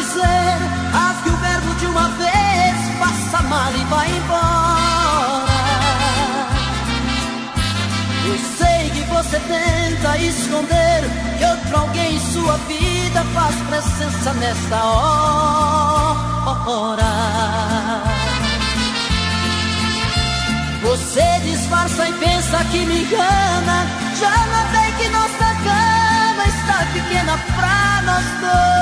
dizer, rasgue o verbo de uma vez, passa mal e vai embora. Eu sei que você tenta esconder que outro alguém em sua vida faz presença nesta hora. Você disfarça e pensa que me engana. Já notei que nossa cama está pequena pra nós dois.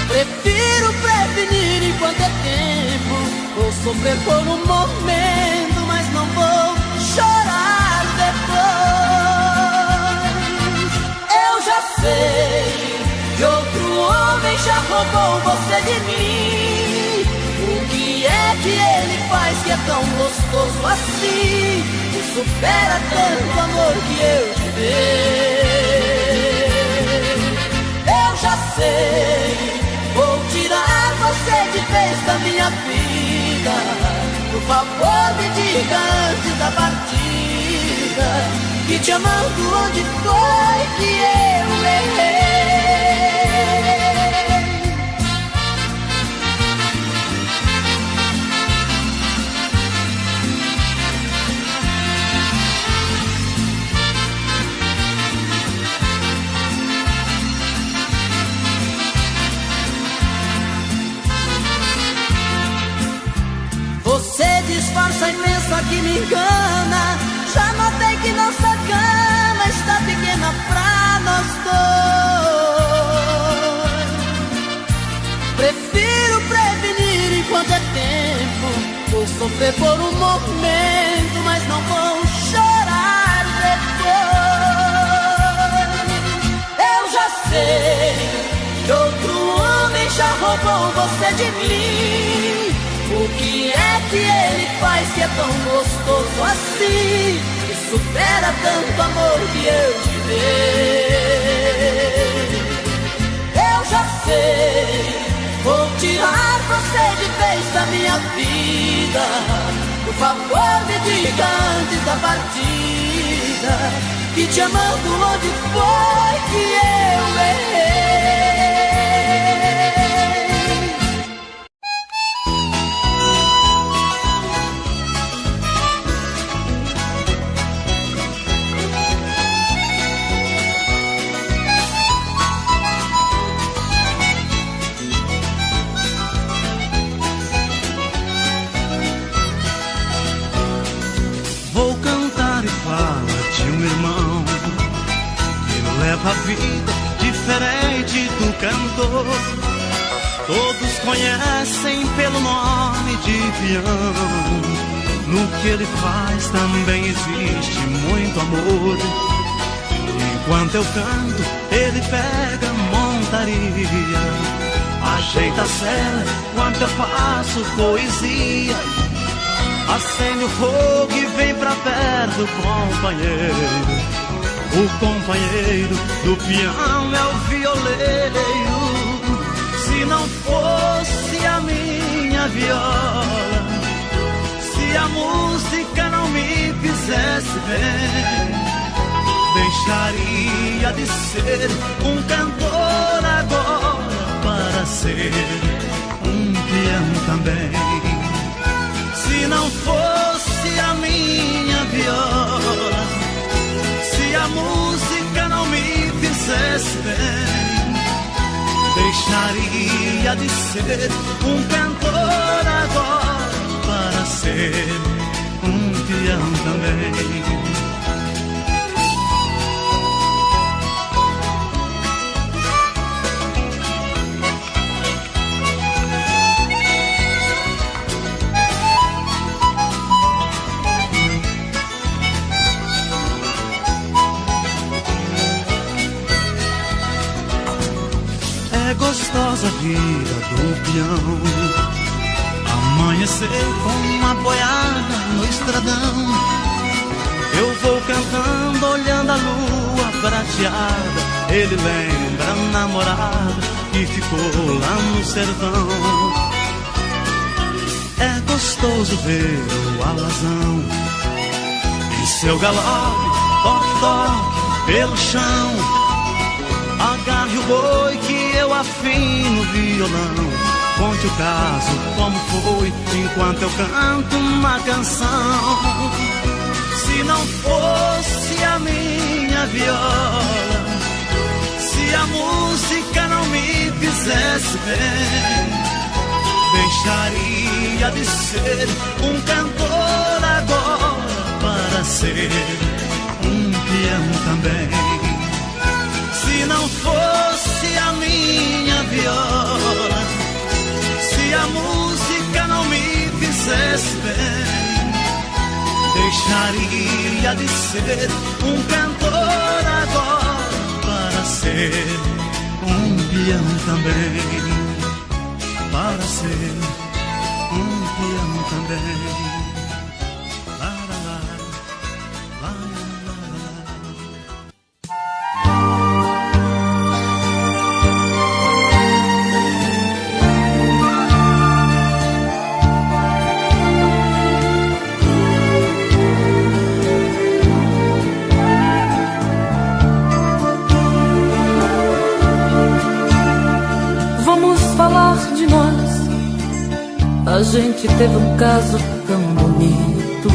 Prefiro prevenir enquanto é tempo. Vou sofrer por um momento, mas não vou chorar depois. Eu já sei que outro homem já roubou você de mim. O que é que ele faz que é tão gostoso assim? Que supera tanto amor que eu te dei. Eu já sei, vou tirar você de vez da minha vida. Por favor me diga antes da partida que te amando onde foi que eu errei. Você disfarça e pensa que me engana. Já notei que nossa cama está pequena pra nós dois. Prefiro prevenir enquanto é tempo. Vou sofrer por um momento, mas não vou chorar depois. Eu já sei que outro homem já roubou você de mim. O que é que ele faz que é tão gostoso assim? Que supera tanto amor que eu te dei. Eu já sei, vou tirar você de vez da minha vida. Por favor me diga antes da partida que te amando onde foi que eu errei. Leva a vida diferente do cantor. Todos conhecem pelo nome de peão. No que ele faz também existe muito amor. Enquanto eu canto, ele pega a montaria, ajeita a cela enquanto eu faço poesia. Acende o fogo e vem pra perto, companheiro. O companheiro do peão é o violeiro. Se não fosse a minha viola, se a música não me fizesse bem, deixaria de ser um cantor agora para ser um peão também. Se não fosse a minha viola, se a música não me fizesse bem, deixaria de ser um cantor agora para ser um peão também. É gostosa a vida do peão, amanhecer com uma boiada no estradão. Eu vou cantando, olhando a lua prateada. Ele lembra a namorada que ficou lá no sertão. É gostoso ver o alazão em seu galope, toque, toque pelo chão. Agarre o boi que eu afino o violão. Conte o caso, como foi, enquanto eu canto uma canção. Se não fosse a minha viola, se a música não me fizesse bem, deixaria de ser um cantor agora para ser um peão também. Se não fosse a minha viola, se a música não me fizesse bem, deixaria de ser um cantor agora para ser um peão também. Para ser um peão também. A gente teve um caso tão bonito,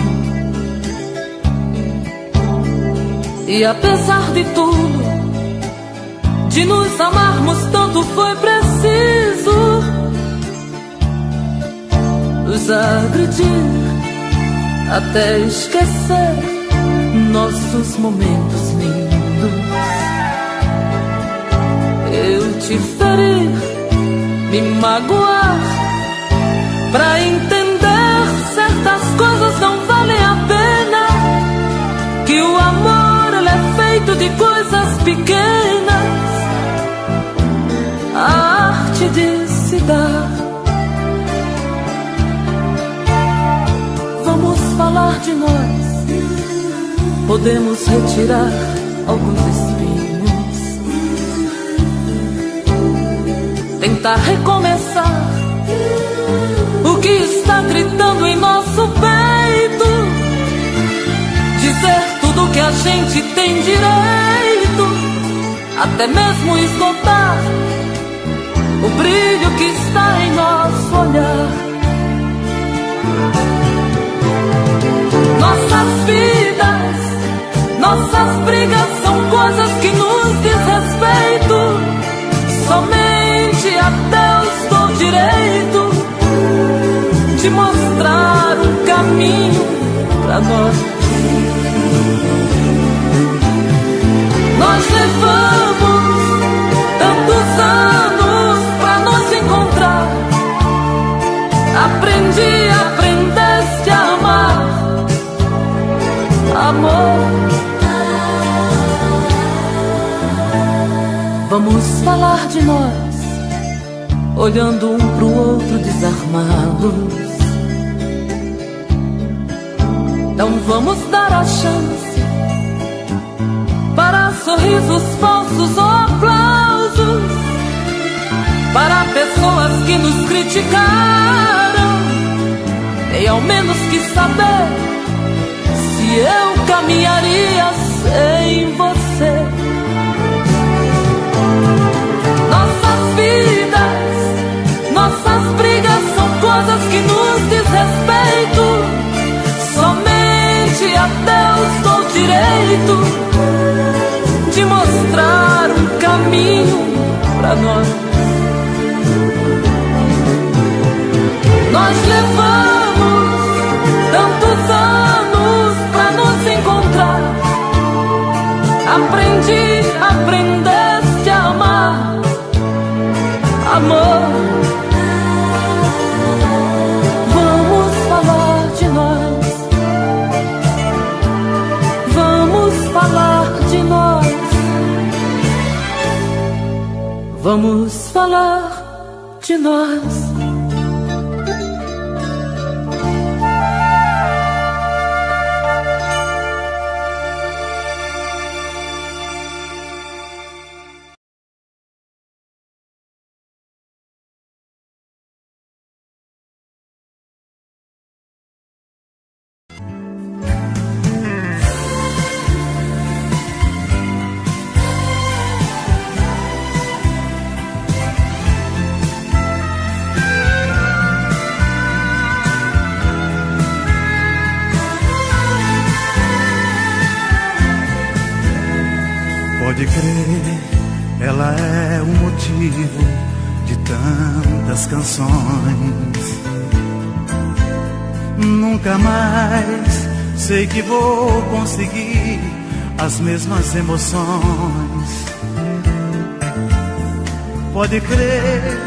e apesar de tudo, de nos amarmos tanto, foi preciso nos agredir até esquecer nossos momentos lindos. Eu te ferir, me magoar, pra entender certas coisas não valem a pena, que o amor ele é feito de coisas pequenas, a arte de se dar. Vamos falar de nós, podemos retirar alguns espinhos, tentar recomeçar o que está gritando em nosso peito, dizer tudo que a gente tem direito, até mesmo esgotar o brilho que está em nosso olhar. Nossas vidas, nossas brigas são coisas que nos diz respeito. Somente a Deus dou direito de mostrar um caminho pra nós. Nós levamos tantos anos pra nos encontrar. Aprendeste a amar, amor. Vamos falar de nós, olhando um pro outro desarmados. Não vamos dar a chance para sorrisos falsos ou aplausos, para pessoas que nos criticaram, nem ao menos quis saber se eu caminharia sem você. Nossas vidas, nossas brigas são coisas que nos diz respeito. Somente a Deus dou direito de mostrar um caminho pra nós. Nós levamos tantos anos pra nos encontrar. Aprendeste a amar, amor. Vamos falar de nós, vamos falar de nós, vamos falar de nós. Pode crer, ela é o motivo de tantas canções. Nunca mais sei que vou conseguir as mesmas emoções. Pode crer,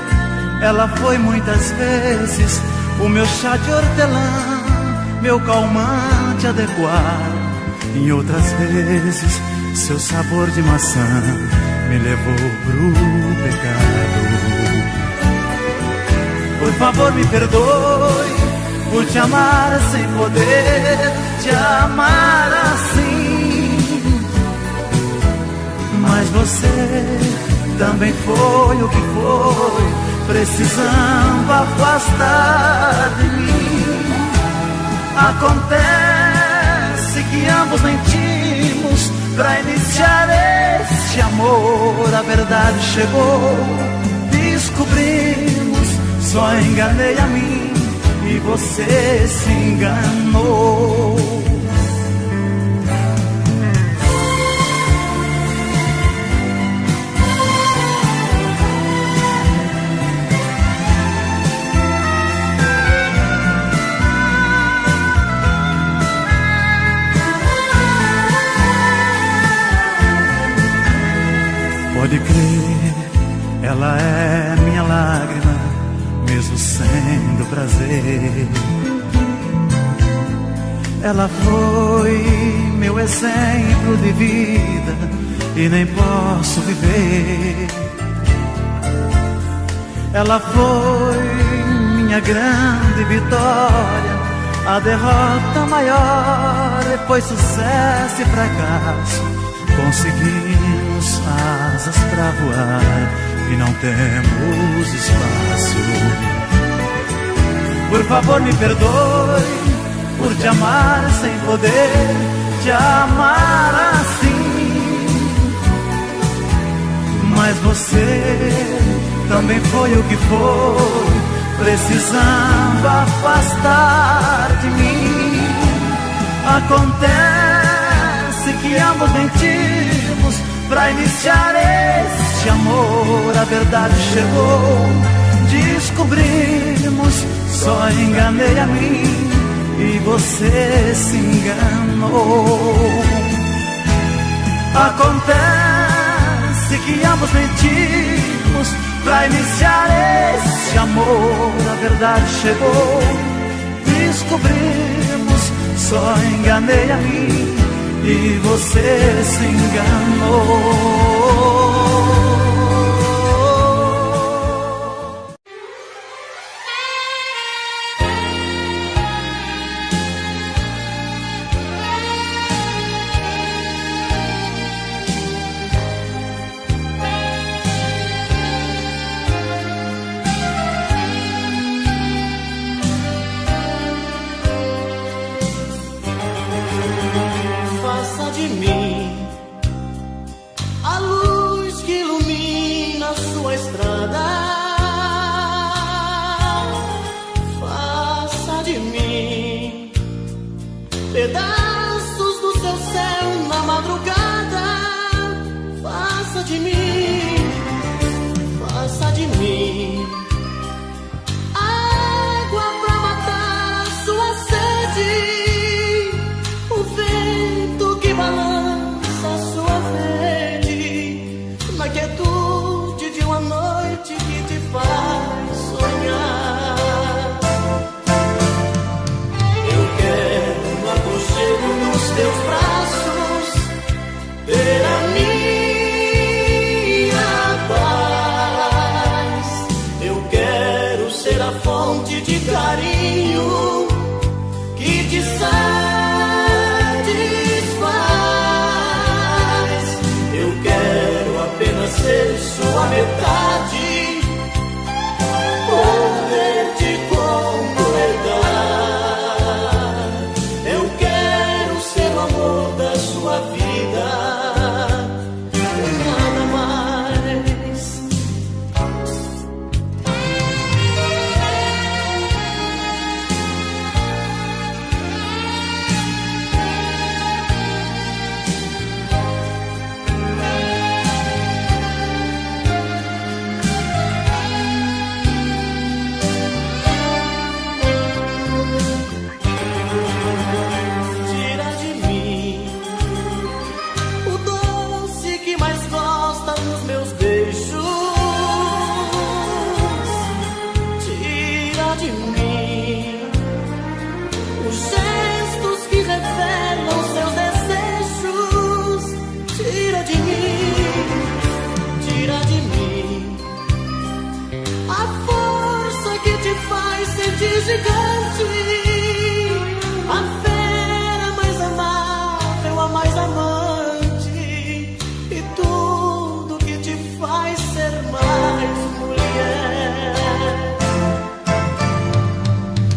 ela foi muitas vezes o meu chá de hortelã, meu calmante adequado. Em outras vezes, seu sabor de maçã me levou pro pecado. Por favor, me perdoe por te amar sem poder te amar assim. Mas você também foi o que foi, precisando afastar de mim. Acontece que ambos mentimos pra iniciar este amor. A verdade chegou, descobrimos, só enganei a mim e você se enganou. Pode crer, ela é minha lágrima, mesmo sendo prazer. Ela foi meu exemplo de vida e nem posso viver. Ela foi minha grande vitória, a derrota maior, depois sucesso e fracasso. Conseguimos asas pra voar e não temos espaço. Por favor, me perdoe por te amar sem poder te amar assim. Mas você também foi o que foi, precisando afastar de mim. Acontece que ambos mentimos pra iniciar este amor. A verdade chegou, descobrimos, só enganei a mim e você se enganou. Acontece que ambos mentimos pra iniciar este amor. A verdade chegou, descobrimos, só enganei a mim e você se enganou. Pedaços do seu céu na madrugada. Faça de mim, faça de mim água pra matar sua sede, o vento que balança sua rede, na quietude de uma noite que te faz sonhar. Nos teus braços, ter a minha paz. Eu quero ser a fonte de carinho que te satisfaz. Eu quero apenas ser sua metade, poder-te completar. Amor da sua vida, nada mais. gigante, a fera mais amável, a mais amante, e tudo que te faz ser mais mulher.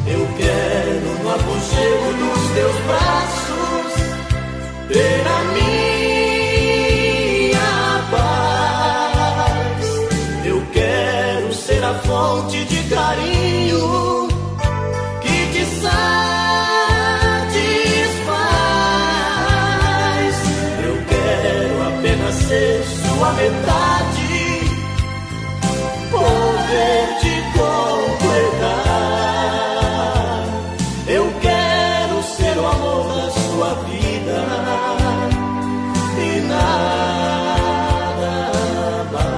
Eu quero no aconchego dos teus braços ter a minha paz. Eu quero ser a fonte de carinho que te satisfaz. Eu quero apenas ser sua metade, poder te completar. Eu quero ser o amor da sua vida e nada mais.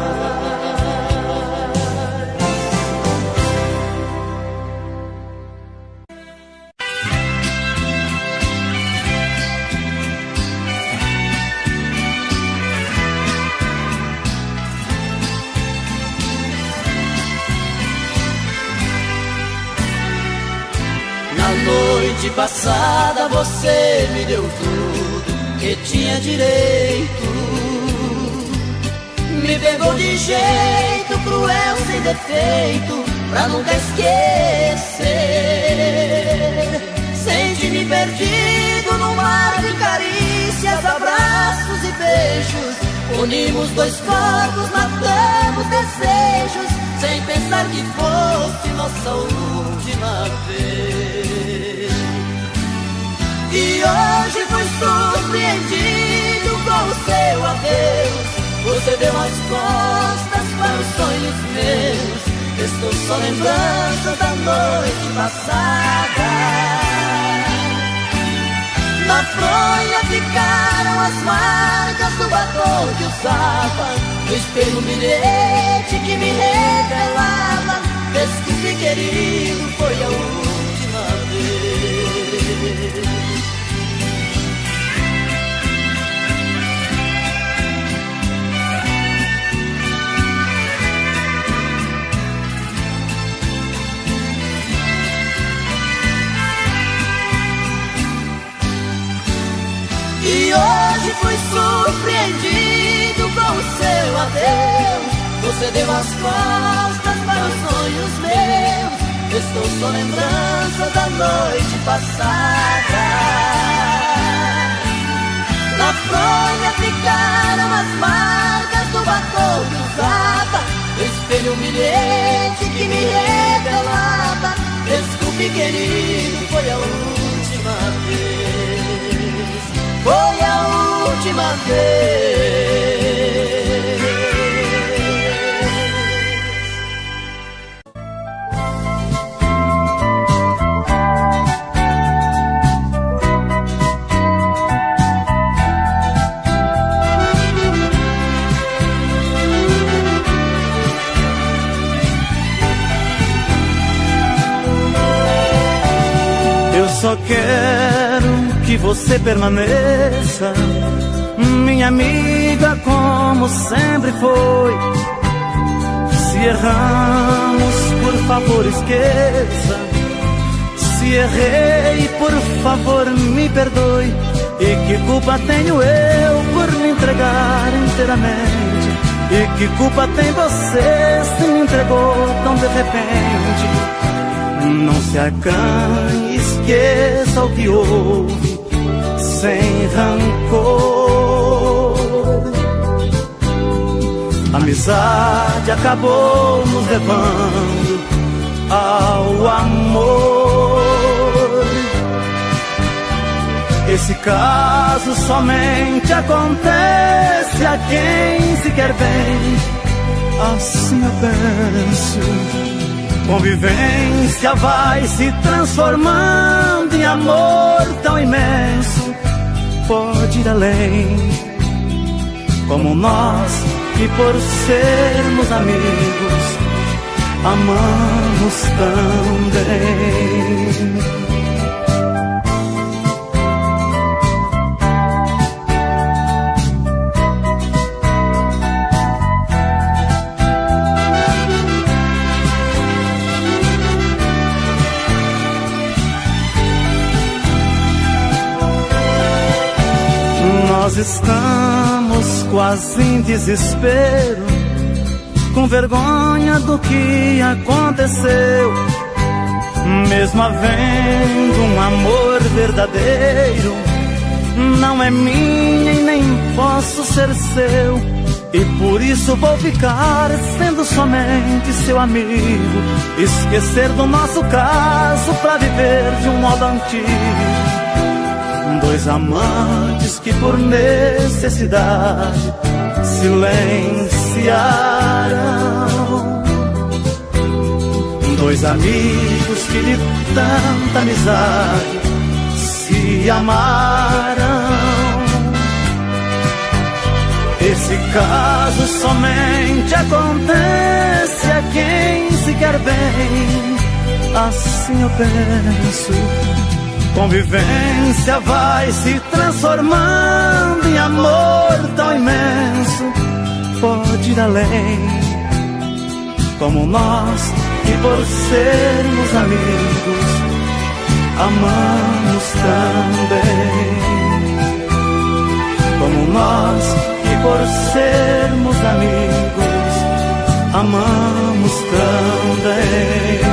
Na noite passada você me deu tudo que tinha direito. Me pegou de jeito cruel, sem defeito, pra nunca esquecer. Senti-me perdido num mar de carícias, abraços e beijos. Unimos dois corpos, matamos desejos, sem pensar que fosse nossa última vez. E hoje fui surpreendido com o seu adeus. Você deu as costas para os sonhos meus. Estou só lembrando da noite passada. Na fronha ficaram as marcas do batom que usava. No espelho um bilhete que me revelava: desculpe, querido, foi a última vez. E hoje fui surpreendido com o seu adeus. Você deu as costas para os sonhos meus. Estou só lembrança da noite passada. Na fronha ficaram as marcas do batom que usava. No espelho um bilhete que me revelava: desculpe, querido, foi a última vez. Foi a última vez. Eu só quero que você permaneça, minha amiga, como sempre foi. Se erramos, por favor, esqueça. Se errei, por favor, me perdoe. E que culpa tenho eu por me entregar inteiramente? E que culpa tem você se me entregou tão de repente? Não se acanhe, esqueça o que houve, sem rancor. A amizade acabou nos levando ao amor. Esse caso somente acontece a quem se quer bem. Assim eu penso. Convivência vai se transformando em amor tão imenso. Pode ir além, como nós, que por sermos amigos, amamos também. Nós estamos quase em desespero, com vergonha do que aconteceu. Mesmo havendo um amor verdadeiro, não é minha e nem posso ser seu. E por isso vou ficar sendo somente seu amigo, esquecer do nosso caso pra viver de um modo antigo. Dois amantes que por necessidade silenciaram, dois amigos que de tanta amizade se amaram. Esse caso somente acontece a quem se quer bem, assim eu penso. Convivência vai se transformando em amor tão imenso, pode ir além, como nós que por sermos amigos amamos também. Como nós que por sermos amigos amamos também.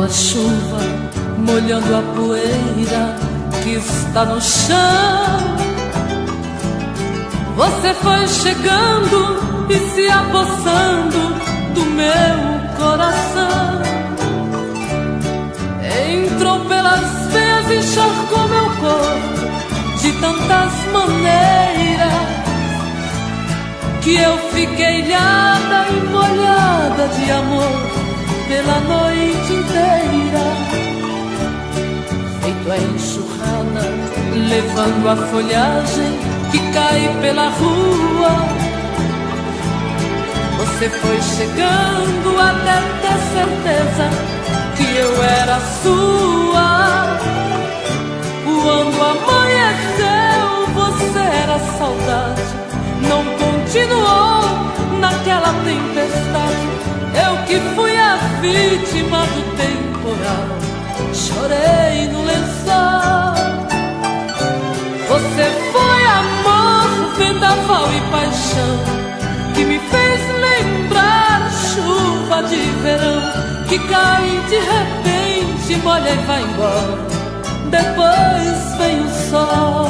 A chuva molhando a poeira que está no chão. Você foi chegando e se apossando do meu coração. Entrou pelas veias e encharcou meu corpo de tantas maneiras que eu fiquei ilhada e molhada de amor pela noite inteira. Feito a enxurrada, levando a folhagem que cai pela rua. Você foi chegando até ter certeza que eu era sua. Quando amanheceu, você era saudade, não continuou naquela tempestade. Eu que fui a vítima do temporal, chorei no lençol. Você foi amor, vendaval e paixão, que me fez lembrar chuva de verão, que cai de repente, molha e vai embora, depois vem o sol.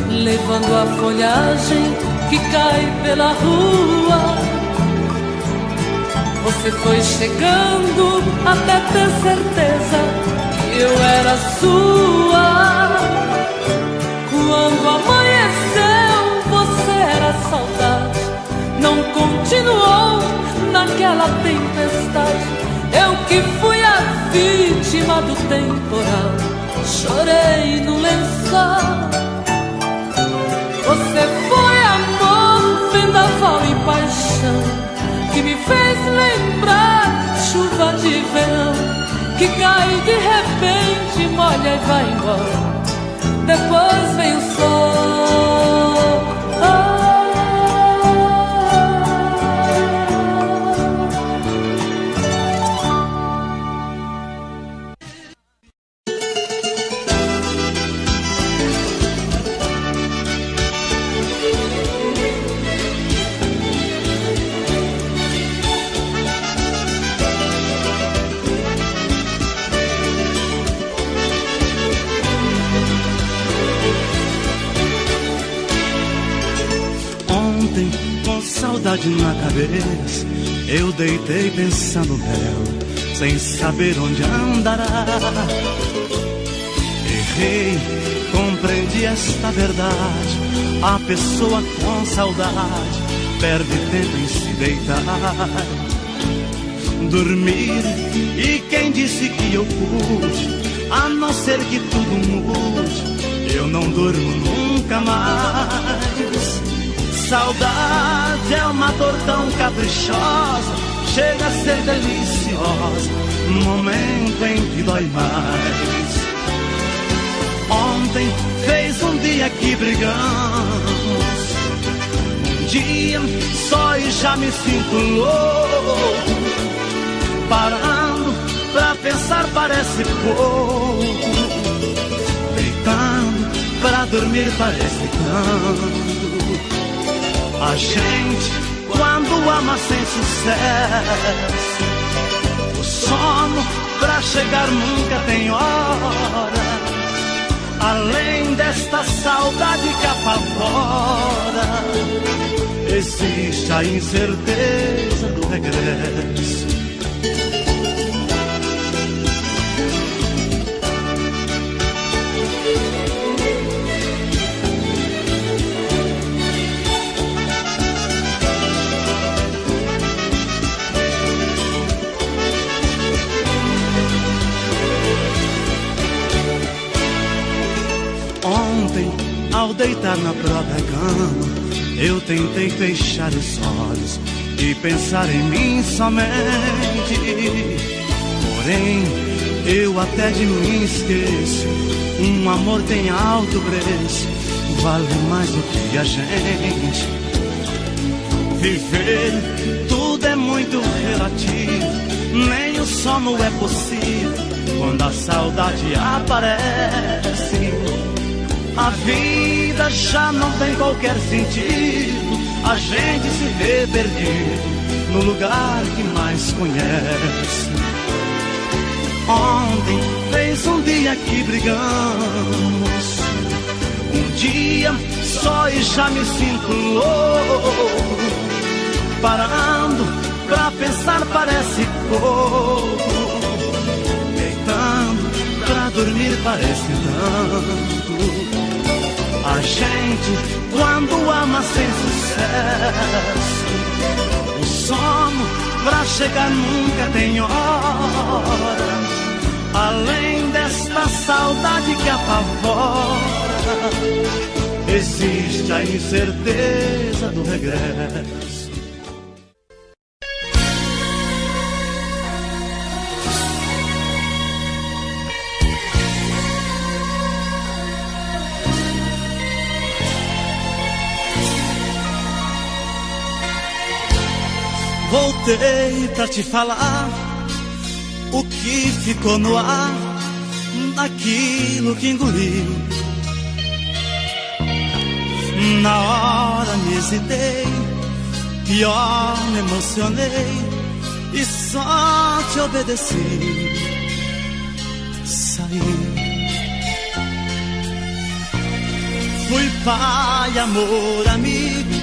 Levando a folhagem que cai pela rua. Você foi chegando até ter certeza que eu era sua. Quando amanheceu, você era saudade, não continuou naquela tempestade. Eu que fui a vítima do temporal, chorei no lençol. Você foi amor, vendaval e paixão, que me fez lembrar chuva de verão, que cai de repente, molha e vai embora, depois vem o sol. Saudade na cabeça, eu deitei pensando nela, sem saber onde andará. Errei, compreendi Entende esta verdade? A pessoa com saudade perde tempo em se deitar, dormir. E quem disse que eu pude? A não ser que tudo mude, eu não durmo nunca mais. Saudade é uma dor tão caprichosa, chega a ser deliciosa, momento em que dói mais. Ontem fez um dia que brigamos, um dia só e já me sinto louco. Parando pra pensar parece pouco, deitando pra dormir parece tanto. A gente quando ama sem sucesso, o sono pra chegar nunca tem hora. Além desta saudade que apavora, existe a incerteza do regresso. Ontem, ao deitar na própria cama, eu tentei fechar os olhos e pensar em mim somente. Porém, eu até de mim esqueço, um amor tem alto preço, vale mais do que a gente. Viver, tudo é muito relativo, nem o sono é possível quando a saudade aparece. A vida já não tem qualquer sentido, a gente se vê perdido no lugar que mais conhece. Ontem fez um dia que brigamos, um dia só e já me sinto louco. Parando pra pensar parece pouco, deitando pra dormir parece tanto. A gente, quando ama sem sucesso, o sono pra chegar nunca tem hora. Além desta saudade que apavora, existe a incerteza do regresso. Voltei pra te falar o que ficou no ar, daquilo que engoli. Na hora me hesitei, pior me emocionei e só te obedeci. Saí. Fui pai, amor, amigo,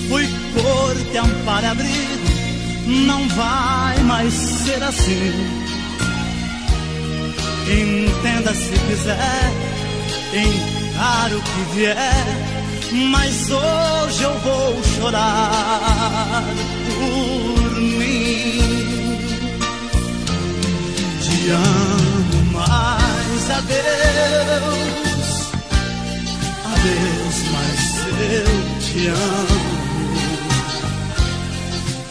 fui corte, amparo, abrigo. Não vai mais ser assim. Entenda se quiser, encaro o que vier, mas hoje eu vou chorar por mim. Te amo, mas adeus, adeus, mas eu te amo.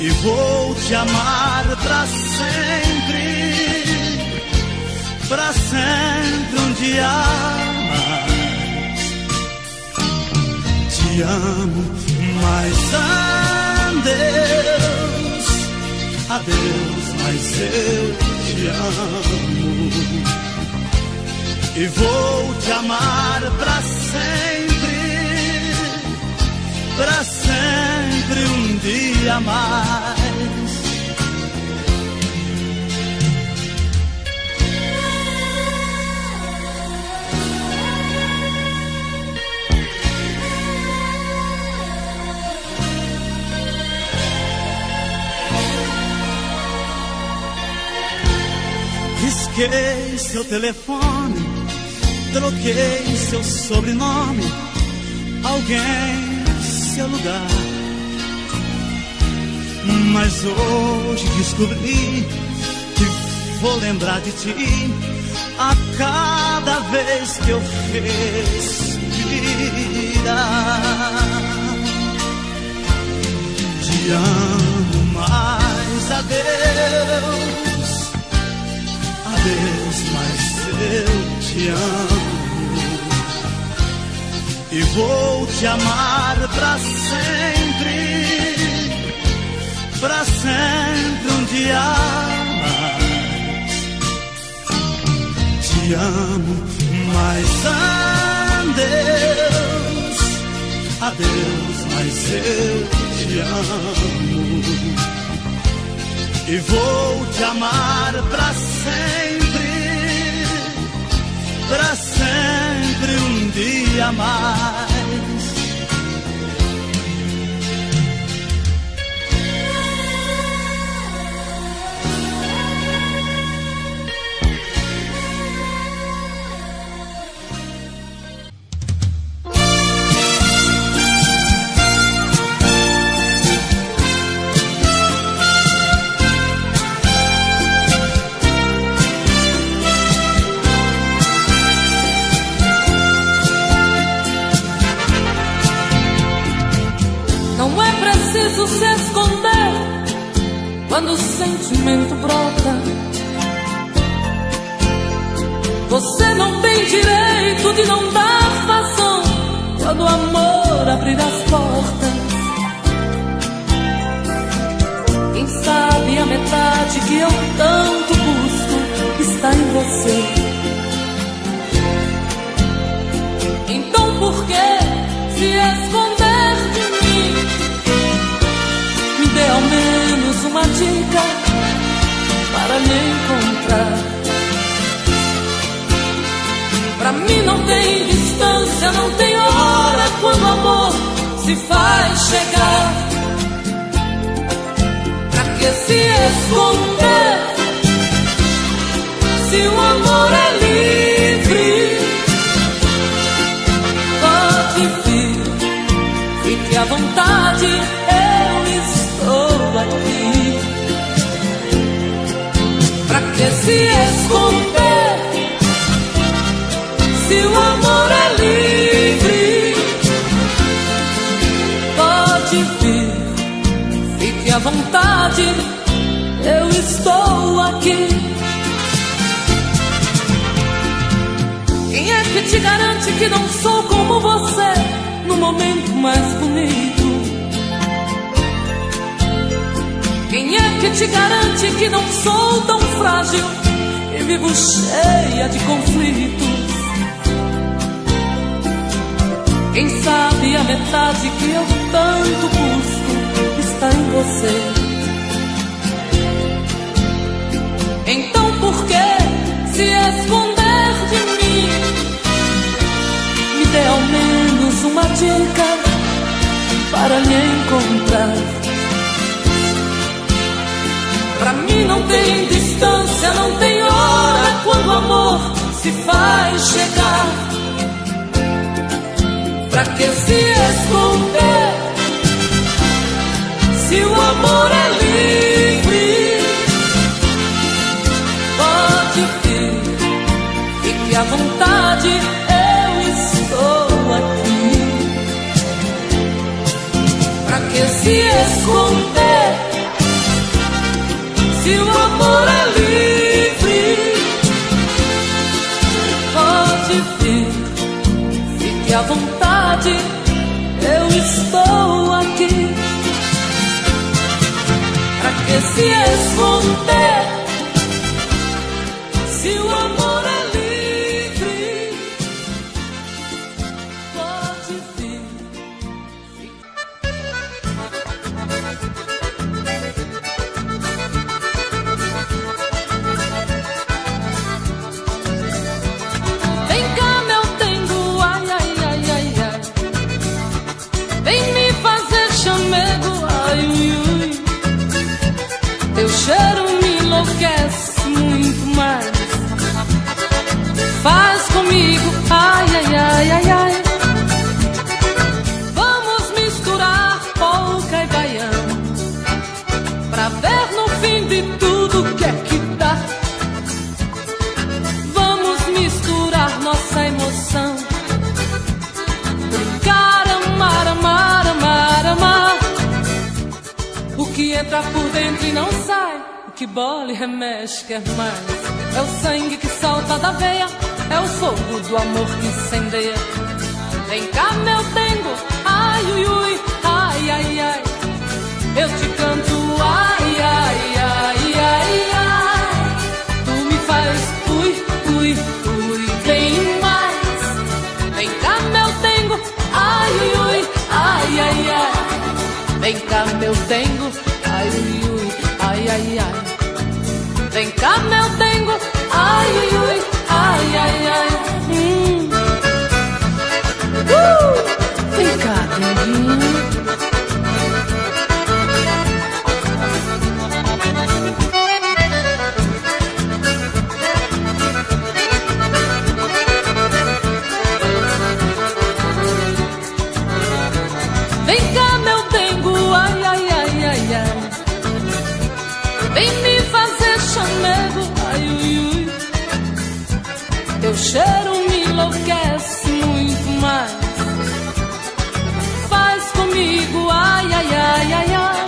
E vou te amar pra sempre um dia mais. Te amo, mas adeus, adeus, mas eu te amo. E vou te amar pra sempre um dia mais. Risquei seu telefone Troquei seu sobrenome, alguém seu lugar. Mas hoje descobri que vou lembrar de ti a cada vez que eu respirar. Te amo mais, adeus, adeus, mas eu te amo. E vou te amar pra sempre um dia mais. Te amo, mas adeus, adeus, mas eu te amo. E vou te amar pra sempre um dia mais. Se esconder quando o sentimento brota. Você não tem direito de não dar vazão quando o amor abrir as portas. Quem sabe a metade que eu tanto busco está em você. Então por que se esconder de mim? Dê ao menos uma dica para me encontrar. Pra mim não tem distância, não tem hora quando o amor se faz chegar. Pra que se esconder se o amor é livre? Pode vir, fique à vontade, eu estou aqui. Pra que se esconder se o amor é livre? Pode vir, fique à vontade, eu estou aqui. Quem é que te garante que não sou como você no momento mais bonito? Quem é que te garante que não sou tão frágil e vivo cheia de conflitos? Quem sabe a metade que eu tanto busco está em você. Então por que se esconder de mim? Me dê ao menos uma dica para me encontrar. Pra mim não tem distância, não tem hora quando o amor se faz chegar. Pra que se esconder se o amor é livre? Pode vir, fique à vontade, eu estou aqui. Pra que se esconder se o amor é livre? Pode vir, fique à vontade, eu estou aqui. Pra que se esconder se o amor é livre? Pode vir, vem cá meu dengo, ai, ai, ai, ai, ai. Vem me fazer chamego, ai, ui, ui. Teu cheiro me enlouquece muito mais entra por dentro e não sai, o que bola e remexe quer mais. É o sangue que salta da veia, é o fogo do amor que incendeia. Vem cá meu dengo, ai ui ui, ai ai ai, eu te canto ai ai ai ai ai. Tu me faz ui ui ui bem mais. Vem cá meu dengo, ai ui ui, ai ai ai. Vem cá meu dengo, ai ui ui, ai ai ai. Vem cá meu dengo, ai ui ui, ai ai ai. Vem cá, denguinho. Vem cá meu dengo, ai ai ai ai ai. Vem me fazer chamego, ai ui ui. Teu cheiro me enlouquece muito mais. Faz comigo, ai ai ai ai ai.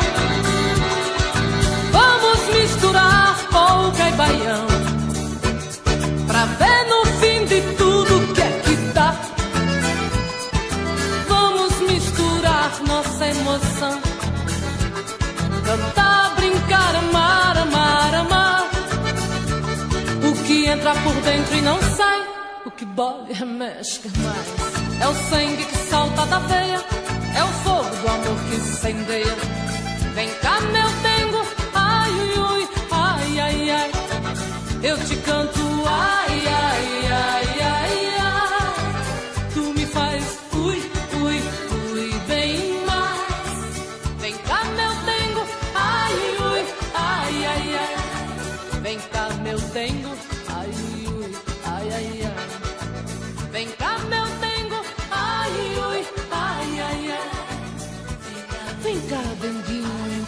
Vamos misturar polca e baião, pra ver no fim de tudo que é que dá. Vamos misturar nossa emoção, cantar, brincar, amar, amar, amar. O que entra por dentro e não sai, o que bola e remexe quer mais. É o sangue que salta da veia, é o fogo do amor que incendeia. Vem cá meu dengo, ai ui ui, ai ai ai. Eu te canto ai ai ai ai ai. Tu me faz ui ui ui bem mais. Vem cá meu dengo, ai ui ui, ai ai ai. Vem cá meu dengo, ai ui ui, ai ai ai. Vem cá meu dengo, ai ui, ai ai ai. Vem cá denguinho,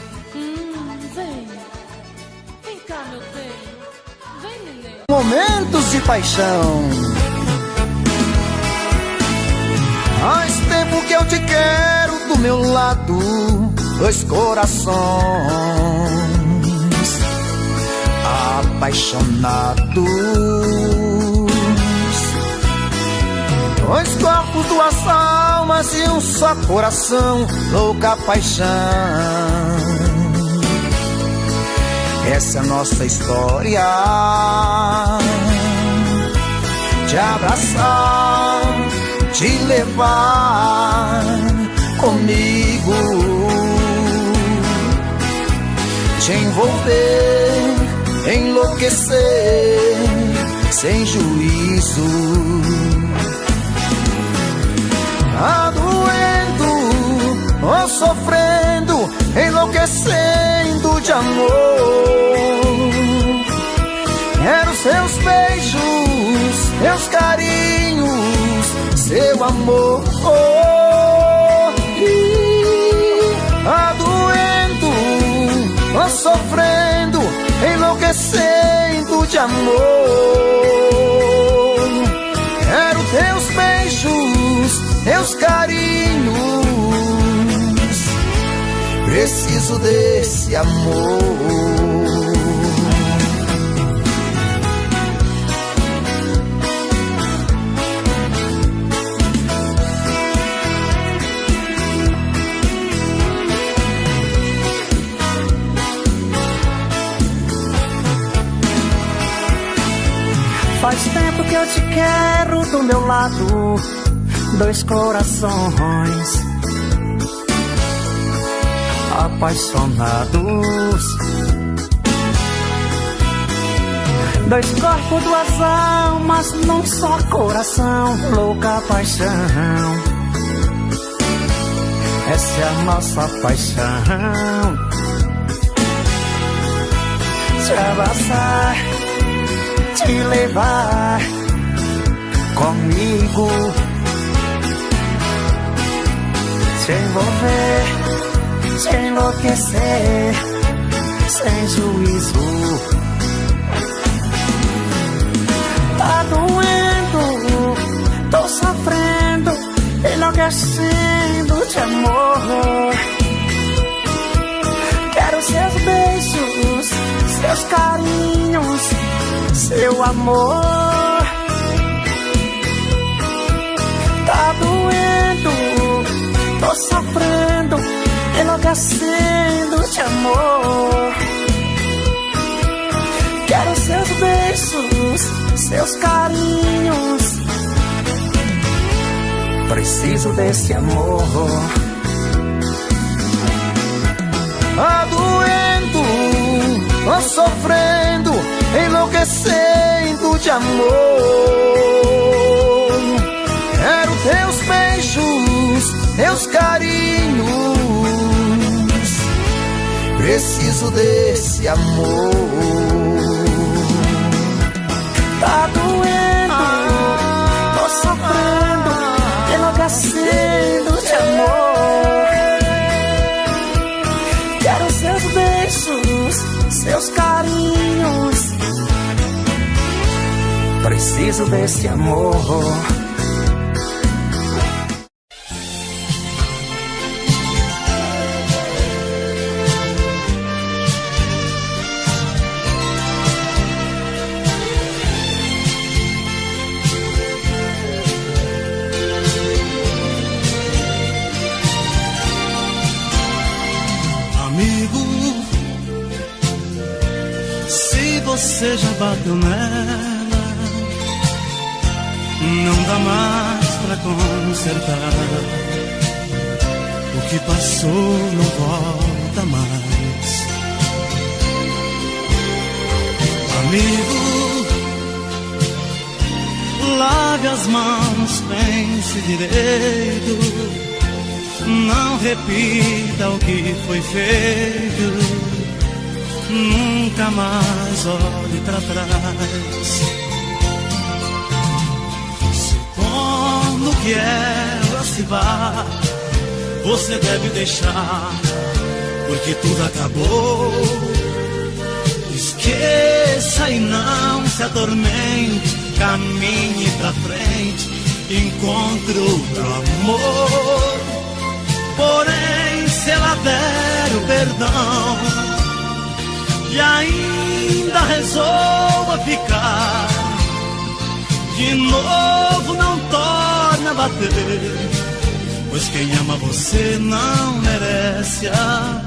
vem. Vem cá meu dengo, vem neném. Momentos de paixão. Faz tempo que eu te quero do meu lado, dois corações apaixonados, dois corpos, duas almas e um só coração, louca paixão. Essa é a nossa história, te abraçar, te levar comigo, te envolver, enlouquecer sem juízo. Tá doendo, ou sofrendo, enlouquecendo de amor. Quero seus beijos, seus carinhos, seu amor. Tá doendo, ou sofrendo, enlouquecendo de amor. Quero teus beijos, teus carinhos, preciso desse amor. Faz tempo que eu te quero do meu lado, dois corações apaixonados, dois corpos, duas almas num só coração, louca paixão. Essa é a nossa paixão, te abraçar, te levar comigo, te envolver, te enlouquecer sem juízo. Tá doendo, tô sofrendo, enlouquecendo de amor. Quero seus seu amor. Tá doendo, tô sofrendo, enlouquecendo de amor. Quero seus beijos, seus carinhos. Preciso desse amor. Tá doendo, tô sofrendo, enlouquecendo de amor. Quero teus beijos, teus carinhos. Preciso desse amor. Tá doendo, tô sofrendo, enlouquecendo de amor. Quero seus beijos, seus carinhos. Preciso desse amor. Você já bateu nela, não dá mais pra consertar. O que passou não volta mais. Amigo, lave as mãos, pense direito. Não repita o que foi feito. Nunca mais olhe pra trás. Supondo que ela se vá, você deve deixar, porque tudo acabou. Esqueça e não se atormente. Caminhe pra frente, encontre outro amor. Porém, se ela der o perdão e ainda resolva ficar, de novo não torna a bater, pois quem ama você não merece apanhar.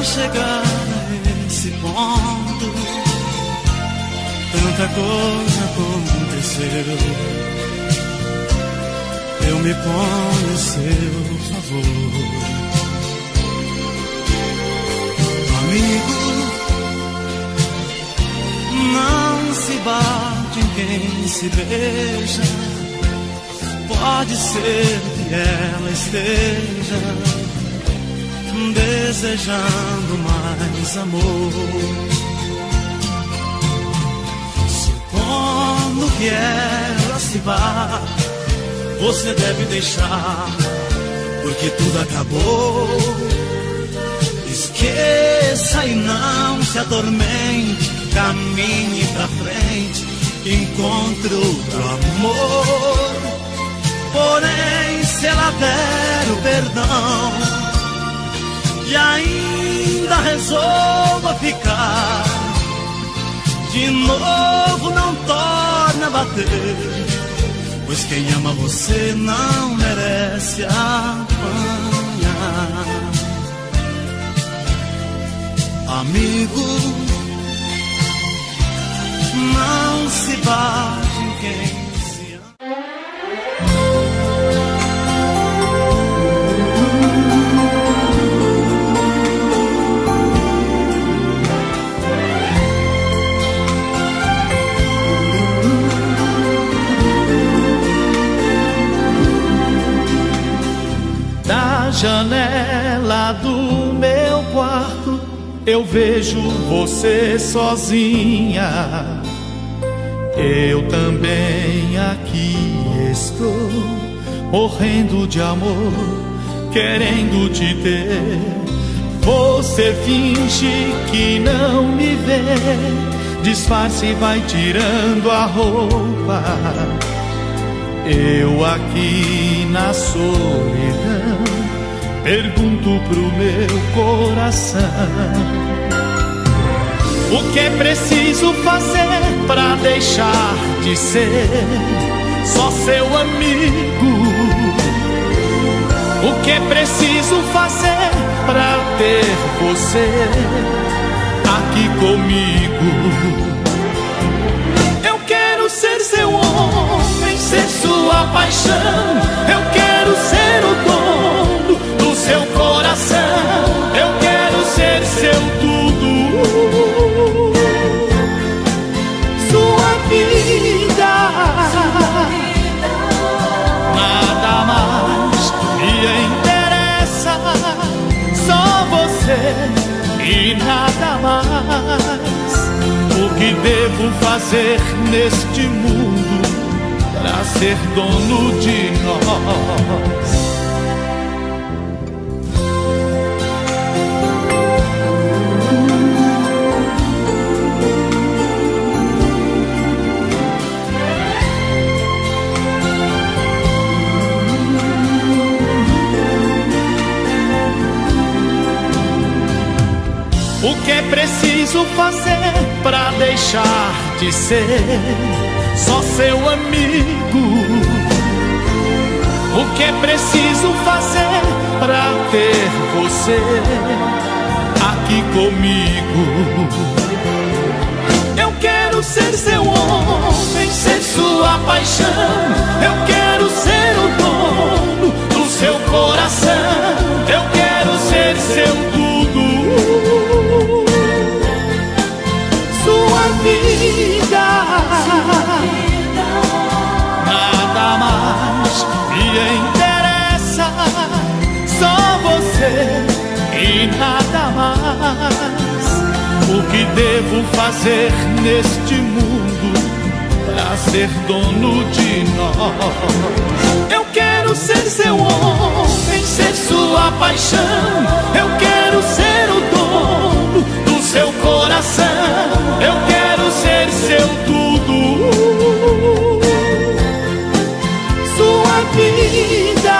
Chegar a esse ponto, tanta coisa aconteceu. Eu me ponho a seu favor. Amigo, não se bate em quem se beija. Pode ser que ela esteja desejando mais amor. Supondo que ela se vá, você deve deixar, porque tudo acabou. Esqueça e não se atormente. Caminhe pra frente, encontre outro amor. Porém, se ela der o perdão e ainda resolva ficar, de novo não torna a bater, pois quem ama você não merece apanhar. Amigo, não se bate em quem se ama. Da janela do meu quarto eu vejo você sozinha. Eu também aqui estou, morrendo de amor, querendo te ter. Você finge que não me vê, disfarce e vai tirando a roupa. Eu aqui na solidão pergunto pro meu coração: o que é preciso fazer pra deixar de ser só seu amigo? O que é preciso fazer pra ter você aqui comigo? Eu quero ser seu homem, ser sua paixão. Eu quero ser o dono do seu coração. Eu quero ser seu tudo, sua vida. Nada mais me interessa, só você e nada mais. O que devo fazer neste mundo pra ser dono de nós? O que é preciso fazer pra deixar de ser só seu amigo? O que é preciso fazer pra ter você aqui comigo? Eu quero ser seu homem, ser sua paixão. Eu quero ser o dono do seu coração. Eu quero ser seu tudo, sua vida. Nada mais me interessa, só você e nada mais. O que devo fazer neste mundo pra ser dono de nós? Eu quero ser seu homem, ser sua paixão. Eu quero ser o dono do seu coração. Eu quero ser seu tudo, sua vida.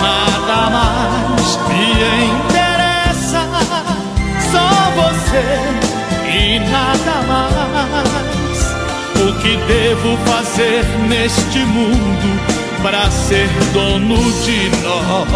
Nada mais me interessa, só você e nada mais. O que devo fazer neste mundo pra ser dono de nós?